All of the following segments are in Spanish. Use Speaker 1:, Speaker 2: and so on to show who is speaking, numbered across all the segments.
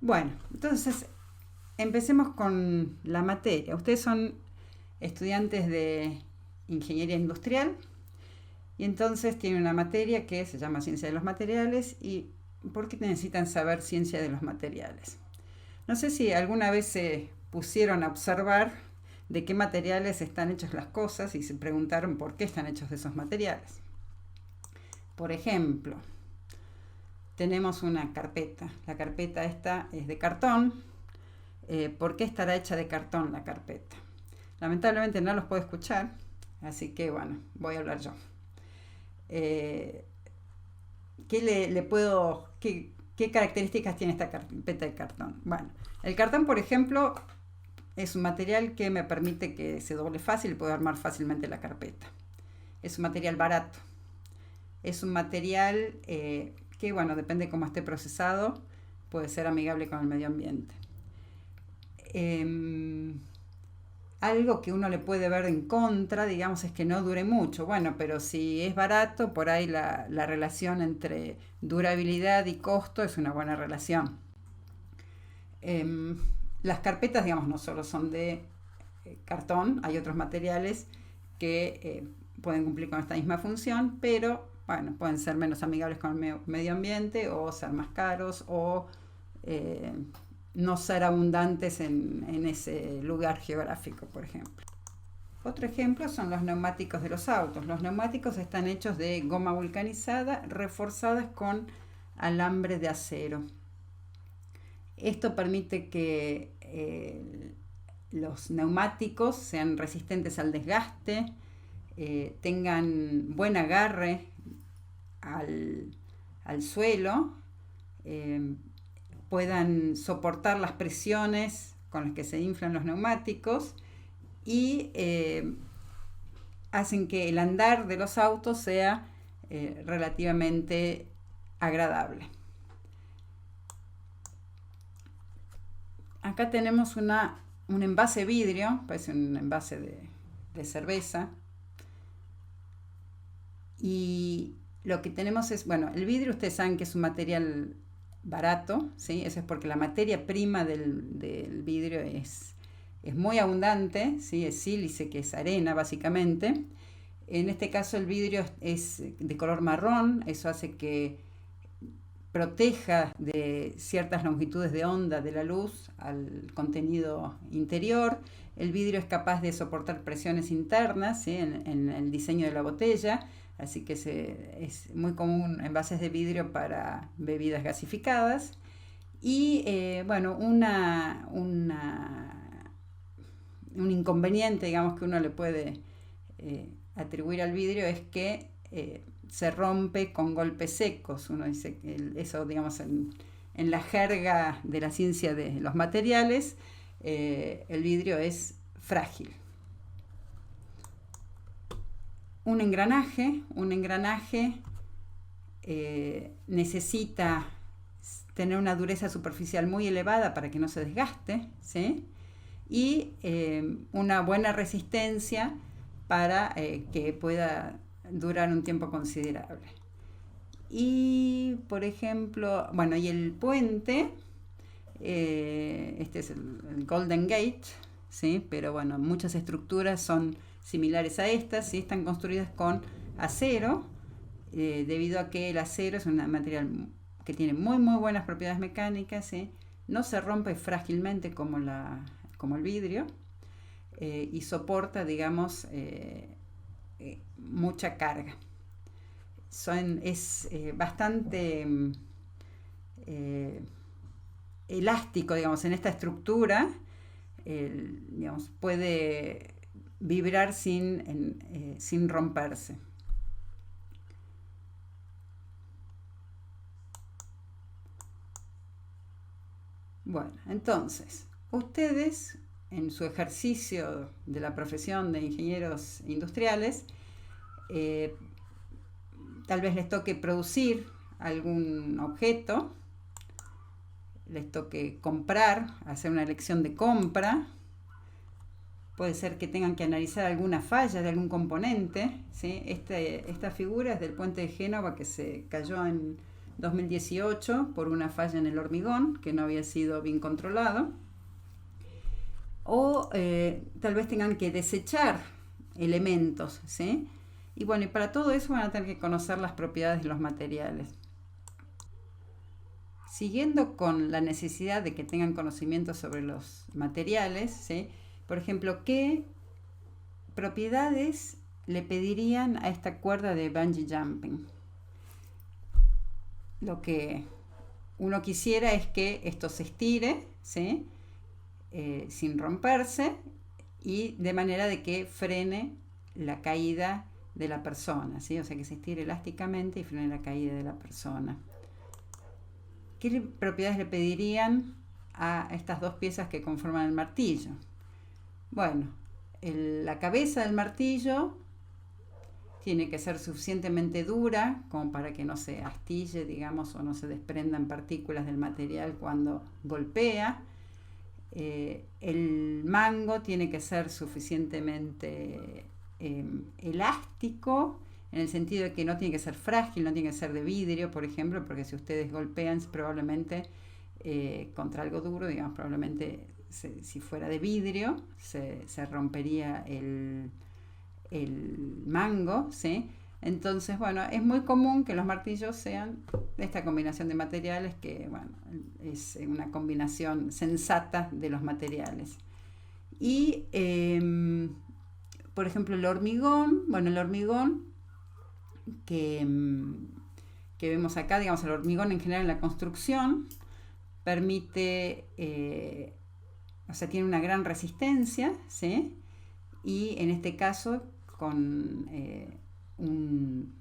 Speaker 1: Bueno, entonces empecemos con la materia. Ustedes son estudiantes de ingeniería industrial y entonces tienen una materia que se llama ciencia de los materiales. ¿Y por qué necesitan saber ciencia de los materiales? No sé si alguna vez se pusieron a observar de qué materiales están hechas las cosas y se preguntaron por qué están hechos de esos materiales. Por ejemplo, tenemos una carpeta. La carpeta esta es de cartón. ¿Por qué estará hecha de cartón la carpeta? Lamentablemente no los puedo escuchar, así que bueno, voy a hablar yo. Eh, ¿Qué características tiene esta carpeta de cartón? Bueno, el cartón, por ejemplo, es un material que me permite que se doble fácil y puedo armar fácilmente la carpeta. Es un material barato. Es un material que, bueno, depende de cómo esté procesado, puede ser amigable con el medio ambiente. Eh, Algo que uno le puede ver en contra, digamos, es que no dure mucho. Bueno, pero si es barato, por ahí la relación entre durabilidad y costo es una buena relación. Eh, las carpetas, digamos, no solo son de cartón, hay otros materiales que pueden cumplir con esta misma función, pero bueno, pueden ser menos amigables con el medio ambiente o ser más caros o eh, no ser abundantes en ese lugar geográfico, por ejemplo. Otro ejemplo son los neumáticos de los autos. Los neumáticos están hechos de goma vulcanizada reforzadas con alambre de acero. Esto permite que los neumáticos sean resistentes al desgaste, tengan buen agarre al, al suelo, eh, puedan soportar las presiones con las que se inflan los neumáticos y hacen que el andar de los autos sea relativamente agradable. Acá tenemos un envase vidrio, parece un envase de cerveza. Y lo que tenemos es, bueno, el vidrio ustedes saben que es un material barato, ¿sí? Eso es porque la materia prima del vidrio es muy abundante, ¿sí? Es sílice, que es arena básicamente. En este caso el vidrio es de color marrón, eso hace que proteja de ciertas longitudes de onda de la luz al contenido interior. El vidrio es capaz de soportar presiones internas, ¿sí? en el diseño de la botella, así que es muy común envases de vidrio para bebidas gasificadas. Y bueno, un inconveniente, digamos, que uno le puede atribuir al vidrio es que se rompe con golpes secos. Uno dice que eso, digamos, en la jerga de la ciencia de los materiales, el vidrio es frágil. Un engranaje necesita tener una dureza superficial muy elevada para que no se desgaste, ¿sí? Y una buena resistencia para que pueda durar un tiempo considerable. Y, por ejemplo, bueno, y el puente, este es el Golden Gate, ¿sí? Pero bueno, muchas estructuras son similares a estas, ¿sí? Están construidas con acero, debido a que el acero es un material que tiene muy buenas propiedades mecánicas, ¿sí? No se rompe frágilmente como el vidrio, y soporta, digamos, mucha carga. Es bastante elástico, digamos, en esta estructura, digamos, puede vibrar sin romperse. Bueno, entonces, ustedes en su ejercicio de la profesión de ingenieros industriales, eh, tal vez les toque producir algún objeto, les toque comprar, hacer una elección de compra, puede ser que tengan que analizar alguna falla de algún componente, ¿sí? Esta figura es del puente de Génova que se cayó en 2018 por una falla en el hormigón que no había sido bien controlado. O tal vez tengan que desechar elementos, ¿sí? Y bueno, y para todo eso van a tener que conocer las propiedades de los materiales. Siguiendo con la necesidad de que tengan conocimiento sobre los materiales, ¿sí? Por ejemplo, ¿qué propiedades le pedirían a esta cuerda de bungee jumping? Lo que uno quisiera es que esto se estire, ¿sí? Sin romperse y de manera de que frene la caída de la persona, ¿sí? O sea, que se estire elásticamente y frene la caída de la persona. ¿Qué propiedades le pedirían a estas dos piezas que conforman el martillo? Bueno, la cabeza del martillo tiene que ser suficientemente dura como para que no se astille, digamos, o no se desprendan partículas del material cuando golpea. El mango tiene que ser suficientemente elástico, en el sentido de que no tiene que ser frágil, no tiene que ser de vidrio, por ejemplo, porque si ustedes golpean probablemente contra algo duro, digamos, probablemente si fuera de vidrio se rompería el mango, ¿sí? Entonces, bueno, es muy común que los martillos sean de esta combinación de materiales que, bueno, es una combinación sensata de los materiales. Y, por ejemplo, el hormigón, bueno, el hormigón que vemos acá, digamos, el hormigón en general en la construcción permite, o sea, tiene una gran resistencia, ¿sí? Y en este caso con un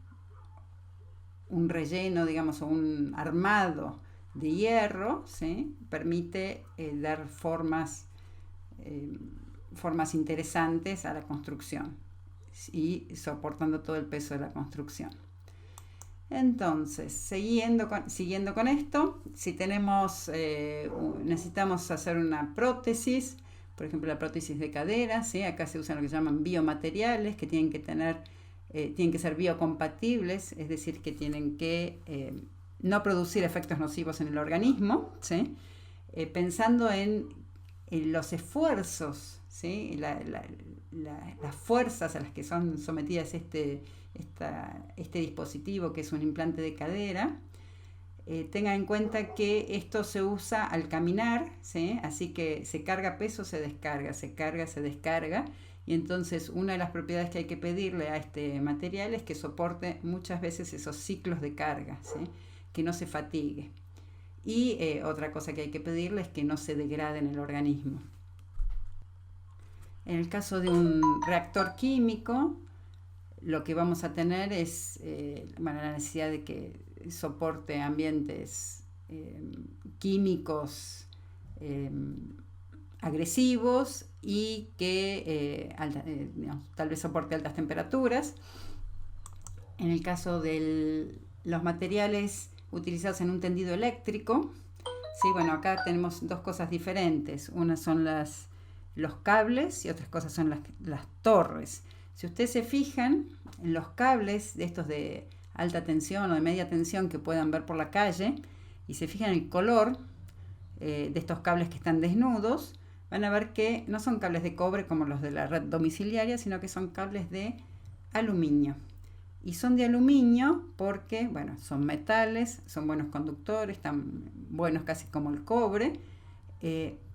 Speaker 1: relleno, digamos, o un armado de hierro, ¿sí? Permite dar formas interesantes a la construcción y soportando todo el peso de la construcción. Entonces, siguiendo con esto, si tenemos, necesitamos hacer una prótesis, por ejemplo la prótesis de cadera, ¿sí? Acá se usan lo que se llaman biomateriales, que tienen que ser biocompatibles, es decir, que tienen que no producir efectos nocivos en el organismo, ¿sí? Pensando en los esfuerzos, ¿sí? Las fuerzas a las que son sometidas este dispositivo, que es un implante de cadera. Tengan en cuenta que esto se usa al caminar, ¿sí? Así que se carga peso, se descarga, se carga, se descarga, y entonces una de las propiedades que hay que pedirle a este material es que soporte muchas veces esos ciclos de carga, ¿sí? Que no se fatigue. Y otra cosa que hay que pedirle es que no se degrade en el organismo. En el caso de un reactor químico, lo que vamos a tener es la necesidad de que soporte ambientes químicos agresivos y que tal vez soporte altas temperaturas. En el caso de los materiales utilizados en un tendido eléctrico, sí, bueno, acá tenemos dos cosas diferentes. Una son los cables y otras cosas son las torres. Si ustedes se fijan en los cables de estos de alta tensión o de media tensión que puedan ver por la calle y se fijan en el color de estos cables que están desnudos, van a ver que no son cables de cobre como los de la red domiciliaria, sino que son cables de aluminio. Y son de aluminio porque, bueno, son metales, son buenos conductores, tan buenos casi como el cobre,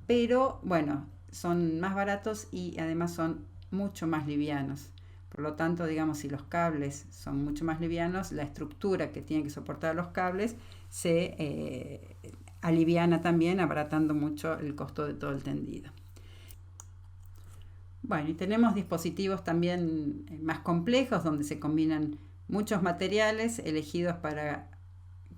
Speaker 1: pero, bueno, son más baratos y además son mucho más livianos. Por lo tanto, digamos, si los cables son mucho más livianos, la estructura que tienen que soportar los cables se aliviana también, abaratando mucho el costo de todo el tendido. Bueno, y tenemos dispositivos también más complejos donde se combinan muchos materiales elegidos para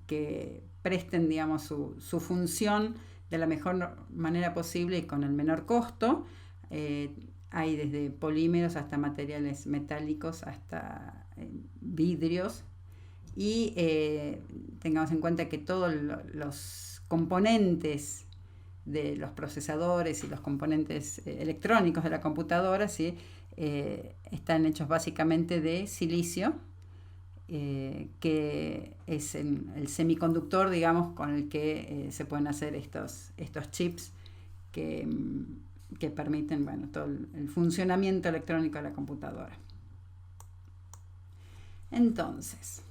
Speaker 1: que presten, digamos, su función de la mejor manera posible y con el menor costo. Hay desde polímeros hasta materiales metálicos, hasta vidrios. Y tengamos en cuenta que todos los componentes de los procesadores y los componentes electrónicos de la computadora, ¿sí? Están hechos básicamente de silicio que es el semiconductor, digamos, con el que se pueden hacer estos chips que, que permiten, bueno, todo el funcionamiento electrónico de la computadora. Entonces,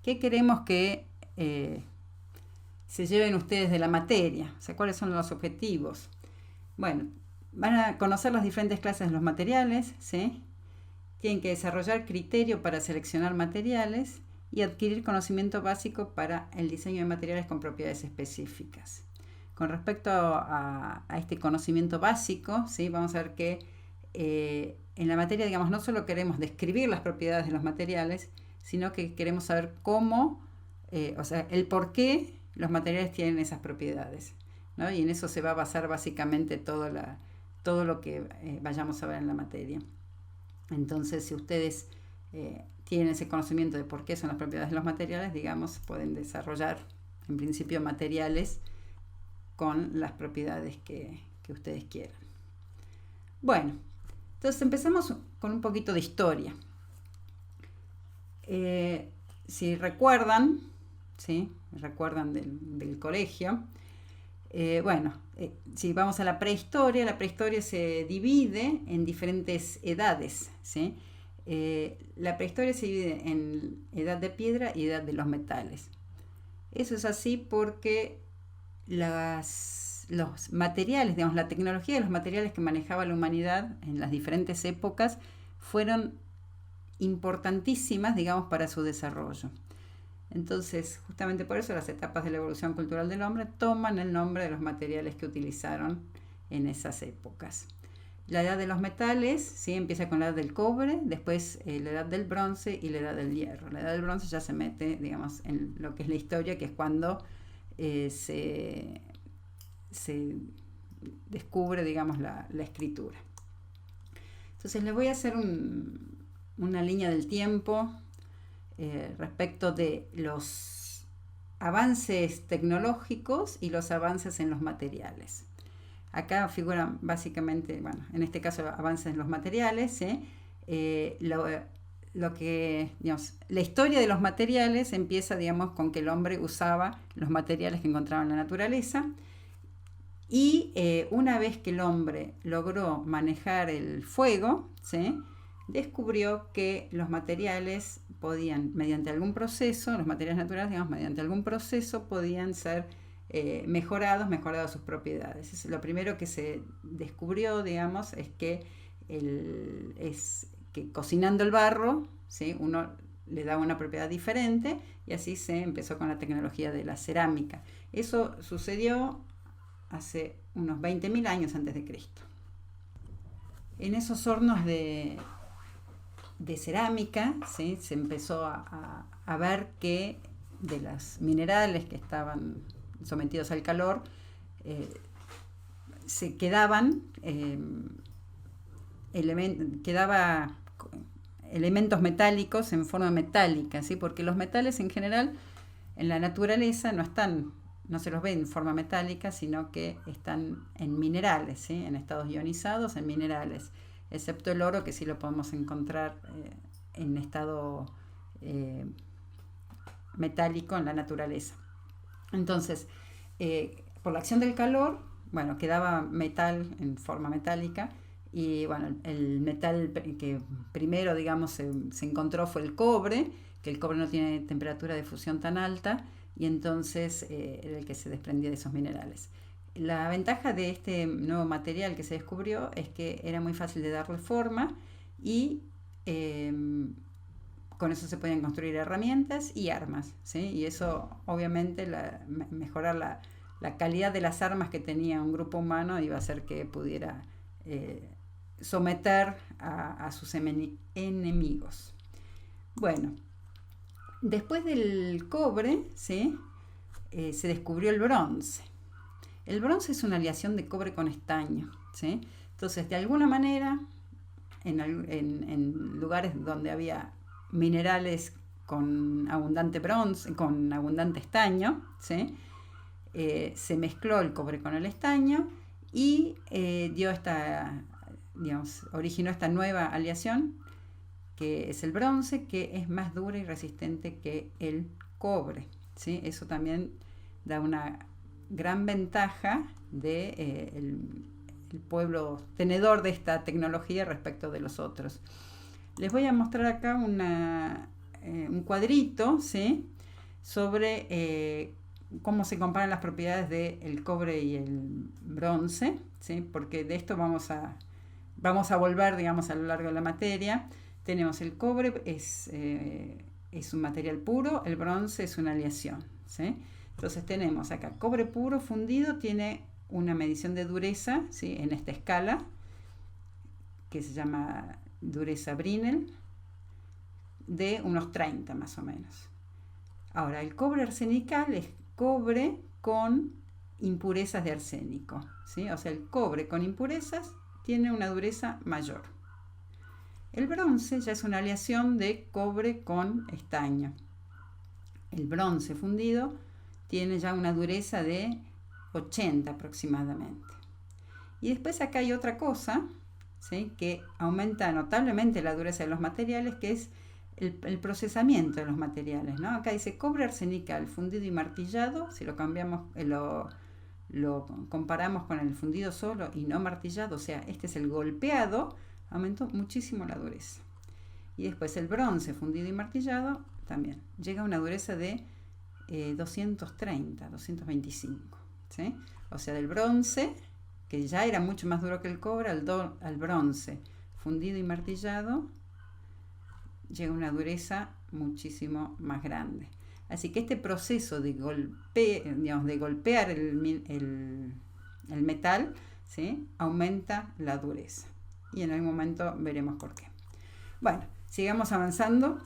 Speaker 1: ¿qué queremos que se lleven ustedes de la materia? O sea, ¿cuáles son los objetivos? Bueno, van a conocer las diferentes clases de los materiales, ¿sí? Tienen que desarrollar criterio para seleccionar materiales y adquirir conocimiento básico para el diseño de materiales con propiedades específicas. Con respecto a este conocimiento básico, ¿sí? Vamos a ver que en la materia, digamos, no solo queremos describir las propiedades de los materiales, sino que queremos saber cómo, o sea, el por qué los materiales tienen esas propiedades, ¿no? Y en eso se va a basar básicamente todo lo que vayamos a ver en la materia. Entonces, si ustedes tienen ese conocimiento de por qué son las propiedades de los materiales, digamos, pueden desarrollar en principio materiales con las propiedades que ustedes quieran. Bueno, entonces empezamos con un poquito de historia. Si recuerdan, ¿sí? Recuerdan del colegio, si vamos a la prehistoria se divide en diferentes edades, ¿sí? La prehistoria se divide en edad de piedra y edad de los metales. Eso es así porque los materiales, digamos, la tecnología de los materiales que manejaba la humanidad en las diferentes épocas fueron importantísimas, digamos, para su desarrollo. Entonces, justamente por eso las etapas de la evolución cultural del hombre toman el nombre de los materiales que utilizaron en esas épocas. La edad de los metales, ¿sí? Empieza con la edad del cobre, después la edad del bronce y la edad del hierro. La edad del bronce ya se mete, digamos, en lo que es la historia, que es cuando se descubre, digamos, la escritura. Entonces les voy a hacer una línea del tiempo respecto de los avances tecnológicos y los avances en los materiales. Acá figuran básicamente, bueno, en este caso avances en los materiales, lo que, digamos, la historia de los materiales empieza, digamos, con que el hombre usaba los materiales que encontraba en la naturaleza, y una vez que el hombre logró manejar el fuego, ¿sí? Descubrió que los materiales podían, mediante algún proceso, los materiales naturales, digamos, mediante algún proceso podían ser mejoradas sus propiedades. Es lo primero que se descubrió, digamos, es que cocinando el barro, ¿sí? Uno le daba una propiedad diferente, y así se empezó con la tecnología de la cerámica. Eso sucedió hace unos 20.000 años antes de Cristo. En esos hornos de cerámica, ¿sí? Se empezó a ver que de los minerales que estaban sometidos al calor se quedaban elementos metálicos en forma metálica, ¿sí? Porque los metales en general en la naturaleza no se los ve en forma metálica, sino que están en minerales, ¿sí? En estados ionizados, en minerales, excepto el oro, que sí lo podemos encontrar en estado metálico en la naturaleza. Entonces, por la acción del calor, bueno, quedaba metal en forma metálica, y bueno, el metal que primero, digamos, se encontró fue el cobre, que el cobre no tiene temperatura de fusión tan alta, y entonces era el que se desprendía de esos minerales. La ventaja de este nuevo material que se descubrió es que era muy fácil de darle forma, y con eso se podían construir herramientas y armas, ¿sí? Y eso obviamente mejorar la calidad de las armas que tenía un grupo humano iba a hacer que pudiera someter a sus enemigos. Bueno, después del cobre, ¿sí? Se descubrió el bronce. El bronce es una aleación de cobre con estaño, ¿sí? Entonces, de alguna manera, en lugares donde había minerales con abundante bronce, con abundante estaño, ¿sí? Se mezcló el cobre con el estaño y originó esta nueva aleación que es el bronce, que es más dura y resistente que el cobre, ¿sí? Eso también da una gran ventaja de el pueblo tenedor de esta tecnología respecto de los otros. Les voy a mostrar acá un cuadrito, ¿sí? Sobre cómo se comparan las propiedades del cobre y el bronce, ¿sí? Porque de esto vamos a volver, digamos, a lo largo de la materia. Tenemos el cobre, es un material puro, el bronce es una aleación, ¿sí? Entonces tenemos acá cobre puro fundido, tiene una medición de dureza, ¿sí? En esta escala, que se llama dureza Brinell, de unos 30 más o menos. Ahora, el cobre arsenical es cobre con impurezas de arsénico, ¿sí? O sea, el cobre con impurezas tiene una dureza mayor. El bronce ya es una aleación de cobre con estaño. El bronce fundido tiene ya una dureza de 80 aproximadamente. Y después acá hay otra cosa, ¿sí? Que aumenta notablemente la dureza de los materiales, que es el procesamiento de los materiales, ¿no? Acá dice cobre arsenical fundido y martillado. Si lo cambiamos, lo comparamos con el fundido solo y no martillado, o sea, este es el golpeado, aumentó muchísimo la dureza. Y después el bronce fundido y martillado también llega a una dureza de 230, 225, ¿sí? O sea, del bronce, que ya era mucho más duro que el cobre, al bronce fundido y martillado llega a una dureza muchísimo más grande. Así que este proceso de golpear el metal, ¿sí? Aumenta la dureza. Y en algún momento veremos por qué. Bueno, sigamos avanzando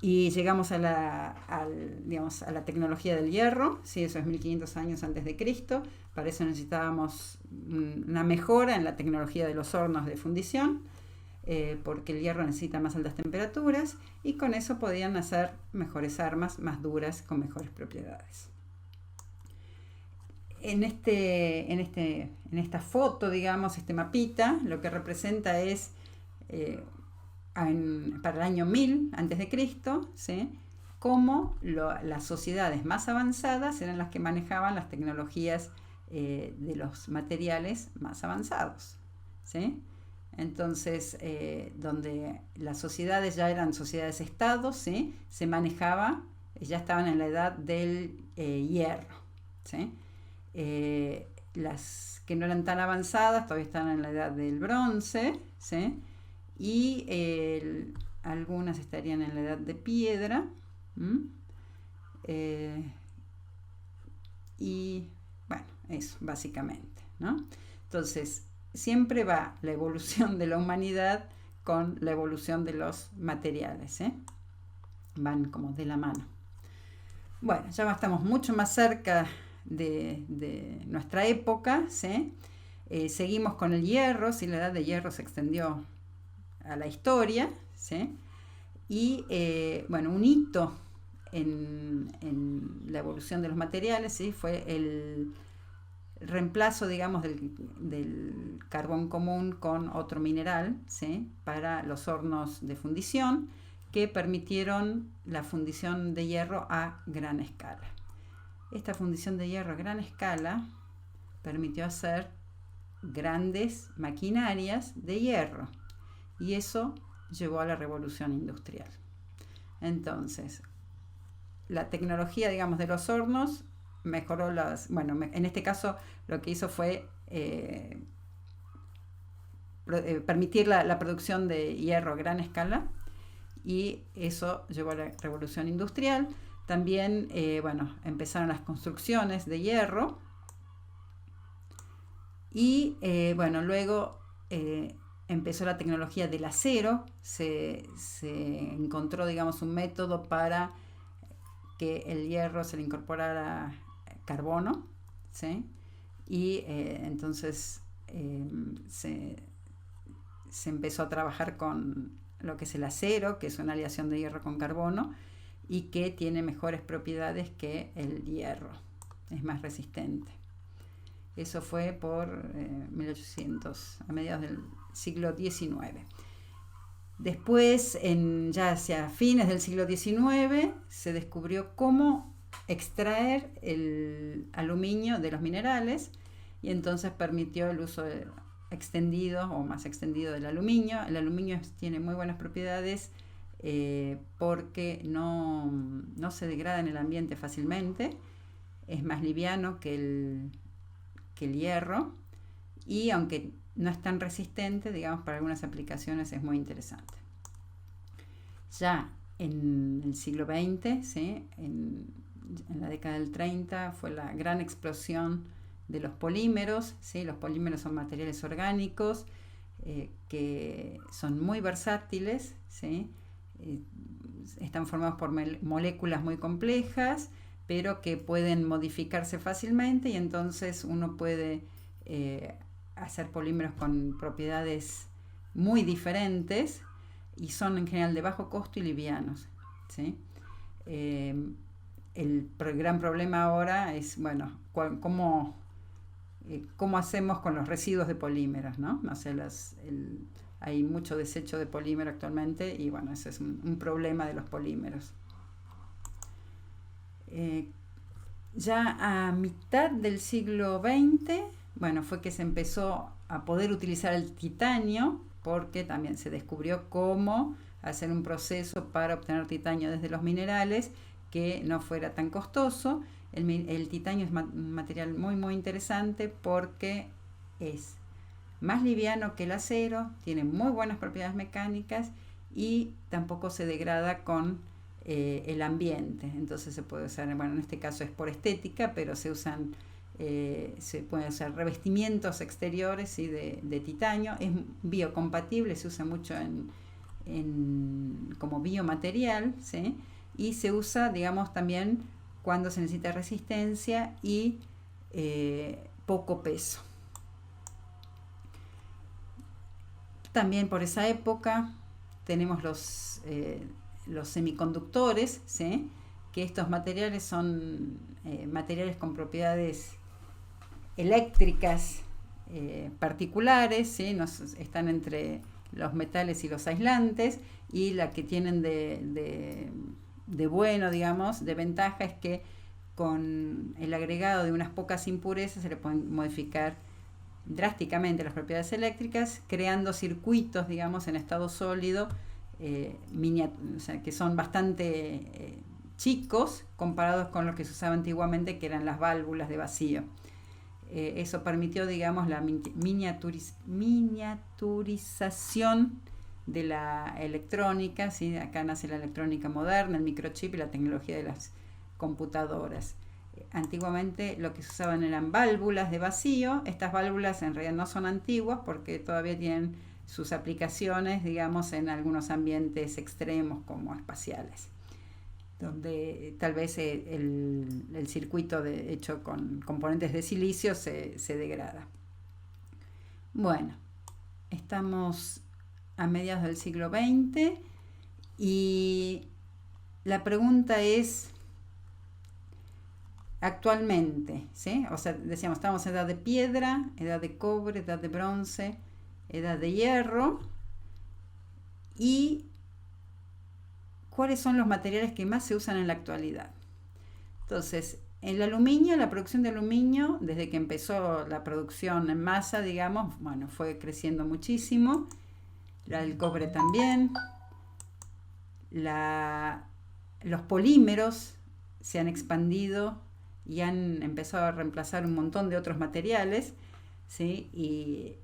Speaker 1: y llegamos a la tecnología del hierro, ¿sí? Eso es 1500 años antes de Cristo. Para eso necesitábamos una mejora en la tecnología de los hornos de fundición, porque el hierro necesita más altas temperaturas, y con eso podían hacer mejores armas, más duras, con mejores propiedades. En esta foto, digamos, este mapita, lo que representa es para el año 1000 antes de Cristo, ¿sí? Cómo las sociedades más avanzadas eran las que manejaban las tecnologías de los materiales más avanzados, ¿sí? Entonces, donde las sociedades ya eran sociedades-estados, ¿sí? Se manejaba, ya estaban en la edad del hierro, ¿sí? Las que no eran tan avanzadas todavía estaban en la edad del bronce, ¿sí? Y algunas estarían en la edad de piedra. Y bueno, eso básicamente, ¿no? Entonces, siempre va la evolución de la humanidad con la evolución de los materiales, ¿eh? Van como de la mano. Bueno, ya estamos mucho más cerca de nuestra época, ¿sí? Seguimos con el hierro, ¿sí? La edad de hierro se extendió a la historia, ¿sí? Y bueno, un hito en la evolución de los materiales, ¿sí? Fue el reemplazo, digamos, del carbón común con otro mineral, ¿sí? Para los hornos de fundición, que permitieron la fundición de hierro a gran escala. Esta fundición de hierro a gran escala permitió hacer grandes maquinarias de hierro, y eso llevó a la revolución industrial. Entonces, la tecnología, digamos, de los hornos mejoró en este caso lo que hizo fue permitir la producción de hierro a gran escala, y eso llevó a la revolución industrial. También, empezaron las construcciones de hierro, y luego empezó la tecnología del acero. Se encontró, digamos, un método para que el hierro se le incorporara carbono, ¿sí? Y entonces se empezó a trabajar con lo que es el acero, que es una aleación de hierro con carbono, y que tiene mejores propiedades que el hierro, es más resistente. Eso fue por 1800, a mediados del siglo XIX. Después, ya hacia fines del siglo XIX, se descubrió cómo extraer el aluminio de los minerales y entonces permitió el uso extendido o más extendido del aluminio. El aluminio tiene muy buenas propiedades porque no se degrada en el ambiente fácilmente, es más liviano que el hierro y aunque no es tan resistente, digamos, para algunas aplicaciones es muy interesante. Ya en el siglo XX, ¿sí? en la década del 30 fue la gran explosión de los polímeros, ¿sí? Los polímeros son materiales orgánicos que son muy versátiles, ¿sí? Están formados por moléculas muy complejas, pero que pueden modificarse fácilmente y entonces uno puede hacer polímeros con propiedades muy diferentes y son en general de bajo costo y livianos, ¿sí? El gran problema ahora es, bueno, cómo hacemos con los residuos de polímeros, ¿no? O sea, hay mucho desecho de polímero actualmente y bueno, ese es un problema de los polímeros. Ya a mitad del siglo XX, bueno, fue que se empezó a poder utilizar el titanio porque también se descubrió cómo hacer un proceso para obtener titanio desde los minerales que no fuera tan costoso. El titanio es un material muy muy interesante porque es más liviano que el acero, tiene muy buenas propiedades mecánicas y tampoco se degrada con el ambiente. Entonces se puede usar, bueno, en este caso es por estética, pero se pueden usar revestimientos exteriores, ¿sí? de titanio. Es biocompatible, se usa mucho como biomaterial, ¿sí? Y se usa, digamos, también cuando se necesita resistencia y poco peso. También por esa época tenemos los semiconductores, ¿sí? Que estos materiales son materiales con propiedades eléctricas particulares, ¿sí? Están entre los metales y los aislantes, y la que tienen de bueno, digamos, de ventaja es que con el agregado de unas pocas impurezas se le pueden modificar drásticamente las propiedades eléctricas, creando circuitos, digamos, en estado sólido, o sea, que son bastante chicos comparados con lo que se usaba antiguamente, que eran las válvulas de vacío. Eso permitió, digamos, la miniaturización de la electrónica, ¿sí? Acá nace la electrónica moderna, el microchip y la tecnología de las computadoras. Antiguamente lo que se usaban eran válvulas de vacío. Estas válvulas en realidad no son antiguas porque todavía tienen sus aplicaciones, digamos, en algunos ambientes extremos como espaciales, donde tal vez el circuito hecho con componentes de silicio se degrada. Bueno, estamos a mediados del siglo XX y la pregunta es, actualmente, ¿sí? O sea, decíamos, estamos en edad de piedra, edad de cobre, edad de bronce, edad de hierro, y cuáles son los materiales que más se usan en la actualidad. Entonces, el aluminio, la producción de aluminio, desde que empezó la producción en masa, digamos, bueno, fue creciendo muchísimo. El cobre también. Los polímeros se han expandido y han empezado a reemplazar un montón de otros materiales, ¿sí? Y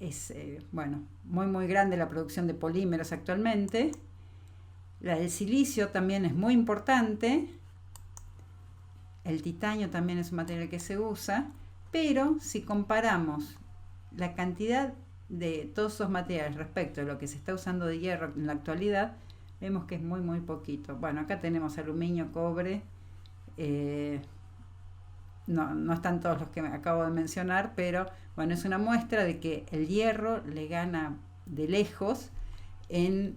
Speaker 1: es, bueno, muy muy grande la producción de polímeros actualmente. El silicio también es muy importante. El titanio también es un material que se usa, pero si comparamos la cantidad de todos esos materiales respecto a lo que se está usando de hierro en la actualidad, vemos que es muy muy poquito. Bueno, acá tenemos aluminio, cobre, no están todos los que acabo de mencionar, pero bueno, es una muestra de que el hierro le gana de lejos en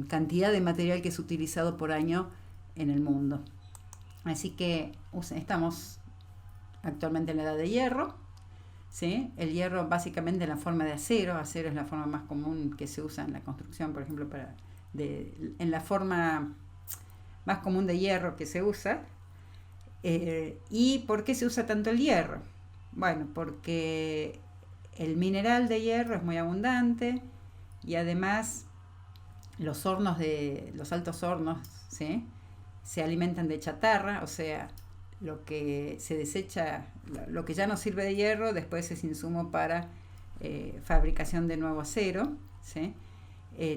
Speaker 1: cantidad de material que es utilizado por año en el mundo. Así que estamos actualmente en la edad de hierro, ¿sí? El hierro básicamente en la forma de acero. Acero es la forma más común que se usa en la construcción, por ejemplo, en la forma más común de hierro que se usa. ¿Y por qué se usa tanto el hierro? Bueno, porque el mineral de hierro es muy abundante y además los altos hornos, ¿sí? Se alimentan de chatarra, o sea, lo que se desecha, lo que ya no sirve de hierro, después es insumo para fabricación de nuevo acero, ¿sí?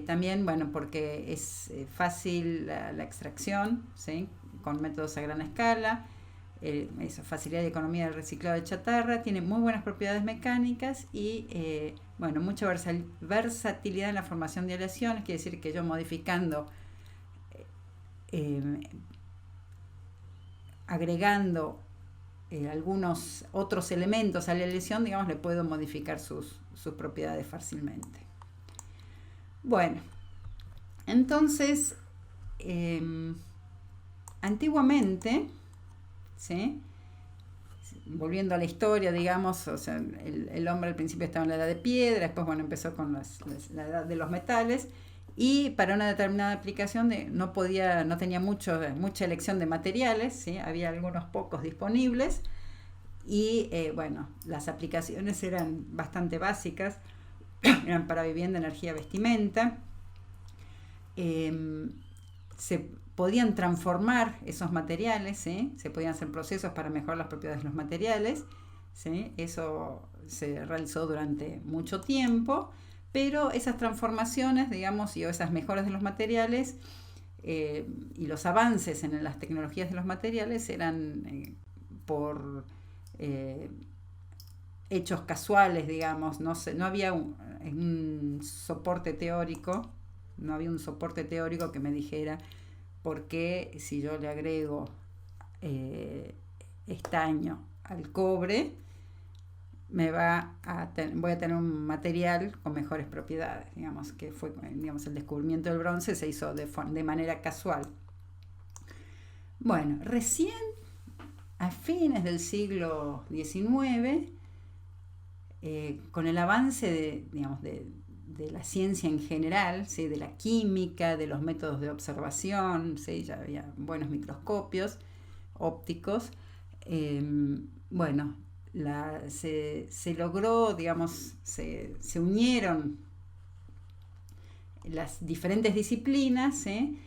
Speaker 1: También, bueno, porque es fácil la extracción, ¿sí? Con métodos a gran escala, esa facilidad y economía del reciclado de chatarra, tiene muy buenas propiedades mecánicas y, bueno, mucha versatilidad en la formación de aleaciones, quiere decir que yo modificando, eh, agregando algunos otros elementos a la aleación, digamos, le puedo modificar sus propiedades fácilmente. Bueno, entonces, antiguamente, ¿sí? Volviendo a la historia, digamos, o sea, el hombre al principio estaba en la edad de piedra, después, bueno, empezó con la edad de los metales, y para una determinada aplicación no tenía mucha elección de materiales, ¿sí? Había algunos pocos disponibles, y bueno, las aplicaciones eran bastante básicas, eran para vivienda, energía, vestimenta. Se podían transformar esos materiales, ¿sí? Se podían hacer procesos para mejorar las propiedades de los materiales, ¿sí? Eso se realizó durante mucho tiempo, pero esas transformaciones, digamos, y esas mejoras de los materiales y los avances en las tecnologías de los materiales eran por hechos casuales, digamos, no había un soporte teórico, no había un soporte teórico que me dijera por qué si yo le agrego estaño al cobre voy a tener un material con mejores propiedades, digamos, que fue, digamos, el descubrimiento del bronce se hizo de manera casual. Bueno, recién a fines del siglo XIX, con el avance de la ciencia en general, ¿sí? De la química, de los métodos de observación, ¿sí? Ya había buenos microscopios ópticos. Bueno, se logró, digamos, se unieron las diferentes disciplinas, ¿sí?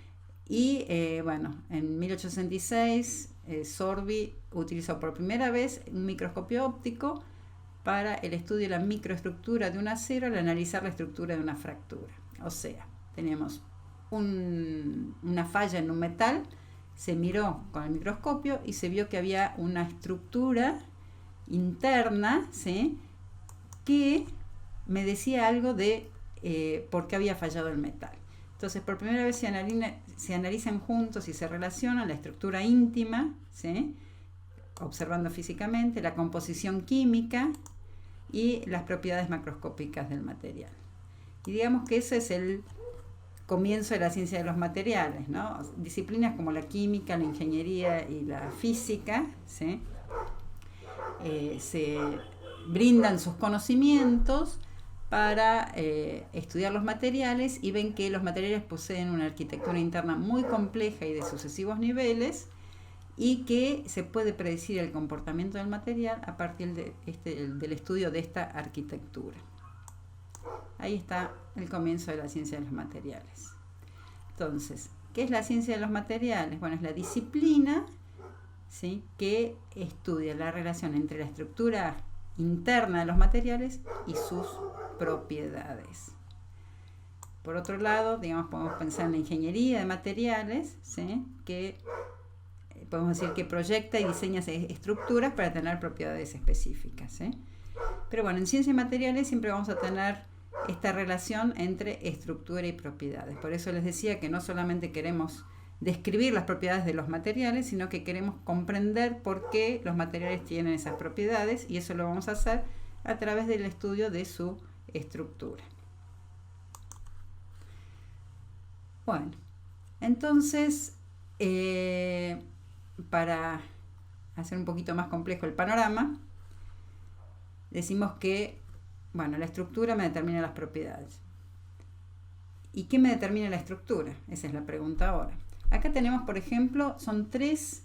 Speaker 1: Y bueno, en 1866 Sorby utilizó por primera vez un microscopio óptico para el estudio de la microestructura de un acero al analizar la estructura de una fractura. O sea, tenemos una falla en un metal, se miró con el microscopio y se vio que había una estructura interna, ¿sí? Que me decía algo de por qué había fallado el metal. Entonces, por primera vez se analizan juntos y se relacionan la estructura íntima, ¿sí? Observando físicamente, la composición química y las propiedades macroscópicas del material. Y digamos que ese es el comienzo de la ciencia de los materiales, ¿no? Disciplinas como la química, la ingeniería y la física, ¿sí? Se brindan sus conocimientos para estudiar los materiales y ven que los materiales poseen una arquitectura interna muy compleja y de sucesivos niveles y que se puede predecir el comportamiento del material a partir del estudio de esta arquitectura. Ahí está el comienzo de la ciencia de los materiales. Entonces, ¿qué es la ciencia de los materiales? Bueno, es la disciplina, ¿sí? Que estudia la relación entre la estructura interna de los materiales y sus propiedades. Por otro lado, digamos, podemos pensar en la ingeniería de materiales, ¿sí? Que podemos decir que proyecta y diseña estructuras para tener propiedades específicas, ¿sí? Pero bueno, en ciencia de materiales siempre vamos a tener esta relación entre estructura y propiedades. Por eso les decía que no solamente queremos describir las propiedades de los materiales, sino que queremos comprender por qué los materiales tienen esas propiedades, y eso lo vamos a hacer a través del estudio de su estructura. Bueno, entonces, para hacer un poquito más complejo el panorama, decimos que, bueno, la estructura me determina las propiedades. ¿Y qué me determina la estructura? Esa es la pregunta ahora. Acá tenemos, por ejemplo, son tres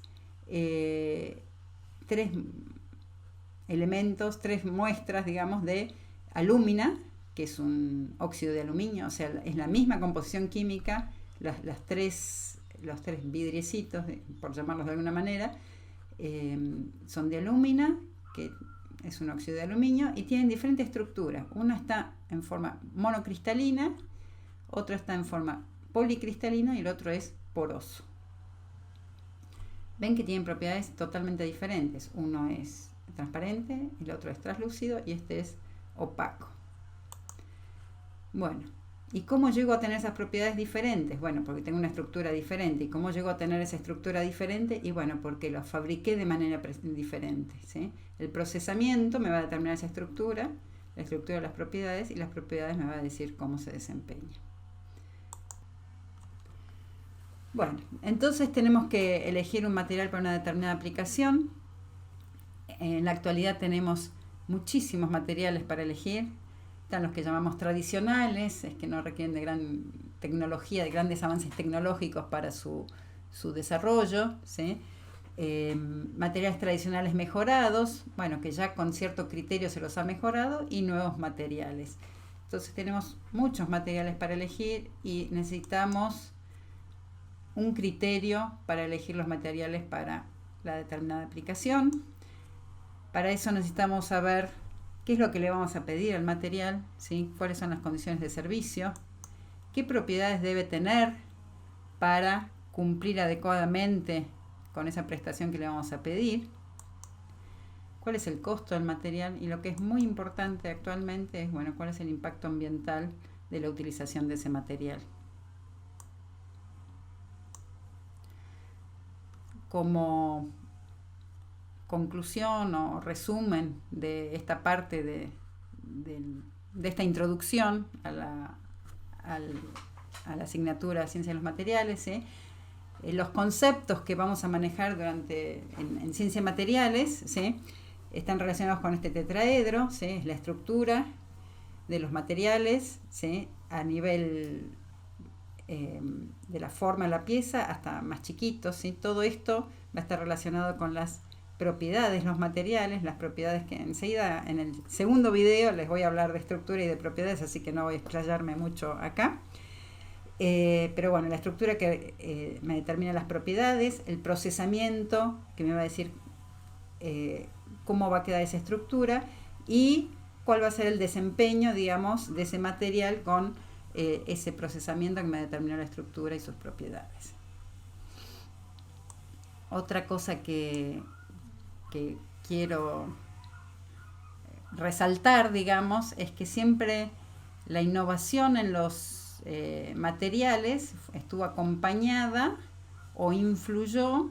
Speaker 1: elementos, tres muestras, digamos, de alúmina, que es un óxido de aluminio, o sea, es la misma composición química, los tres vidriecitos, por llamarlos de alguna manera, son de alúmina, que es un óxido de aluminio, y tienen diferentes estructuras. Uno está en forma monocristalina, otro está en forma policristalina y el otro es poroso. Ven que tienen propiedades totalmente diferentes. Uno es transparente, el otro es translúcido y este es opaco. Bueno, ¿y cómo llego a tener esas propiedades diferentes? Bueno, porque tengo una estructura diferente. ¿Y cómo llego a tener esa estructura diferente? Y bueno, porque los fabriqué de manera diferente, ¿sí? El procesamiento me va a determinar esa estructura, la estructura de las propiedades, y las propiedades me va a decir cómo se desempeña. Bueno, entonces tenemos que elegir un material para una determinada aplicación. En la actualidad tenemos muchísimos materiales para elegir. Están los que llamamos tradicionales, es que no requieren de gran tecnología, de grandes avances tecnológicos para su desarrollo, ¿sí? Materiales tradicionales mejorados, bueno, que ya con cierto criterio se los ha mejorado, y nuevos materiales. Entonces tenemos muchos materiales para elegir y necesitamos un criterio para elegir los materiales para la determinada aplicación. Para eso necesitamos saber qué es lo que le vamos a pedir al material, ¿sí? Cuáles son las condiciones de servicio, qué propiedades debe tener para cumplir adecuadamente con esa prestación que le vamos a pedir, cuál es el costo del material, y lo que es muy importante actualmente es, bueno, cuál es el impacto ambiental de la utilización de ese material. Como conclusión o resumen de esta parte de esta introducción a la asignatura Ciencia de los Materiales, los conceptos que vamos a manejar en Ciencia de Materiales, ¿sí? Están relacionados con este tetraedro, ¿sí? Es la estructura de los materiales, ¿sí? A nivel de la forma de la pieza hasta más chiquitos, ¿sí? Todo esto va a estar relacionado con las propiedades, los materiales, las propiedades que enseguida en el segundo video les voy a hablar de estructura y de propiedades, así que no voy a explayarme mucho acá. Pero bueno, la estructura que me determina las propiedades, el procesamiento que me va a decir cómo va a quedar esa estructura y cuál va a ser el desempeño, digamos, de ese material con ese procesamiento que me determinó la estructura y sus propiedades. Otra cosa que quiero resaltar, digamos, es que siempre la innovación en los materiales estuvo acompañada o influyó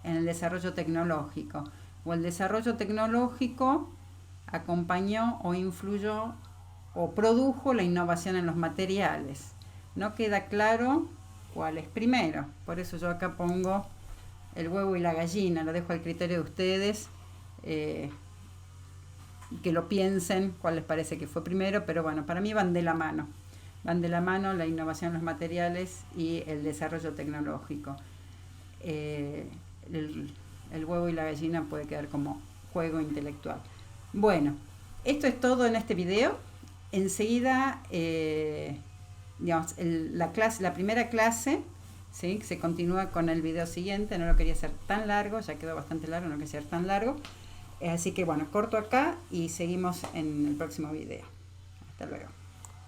Speaker 1: en el desarrollo tecnológico, o el desarrollo tecnológico acompañó o influyó o produjo la innovación en los materiales. No queda claro cuál es primero, por eso yo acá pongo el huevo y la gallina, lo dejo al criterio de ustedes, que lo piensen cuál les parece que fue primero, pero bueno, para mí van de la mano la innovación en los materiales y el desarrollo tecnológico. El huevo y la gallina puede quedar como juego intelectual. Bueno, esto es todo en este video. Enseguida, digamos, la primera clase, ¿sí? Se continúa con el video siguiente. No lo quería hacer tan largo, ya quedó bastante largo, no quería ser tan largo. Así que bueno, corto acá y seguimos en el próximo video. Hasta luego.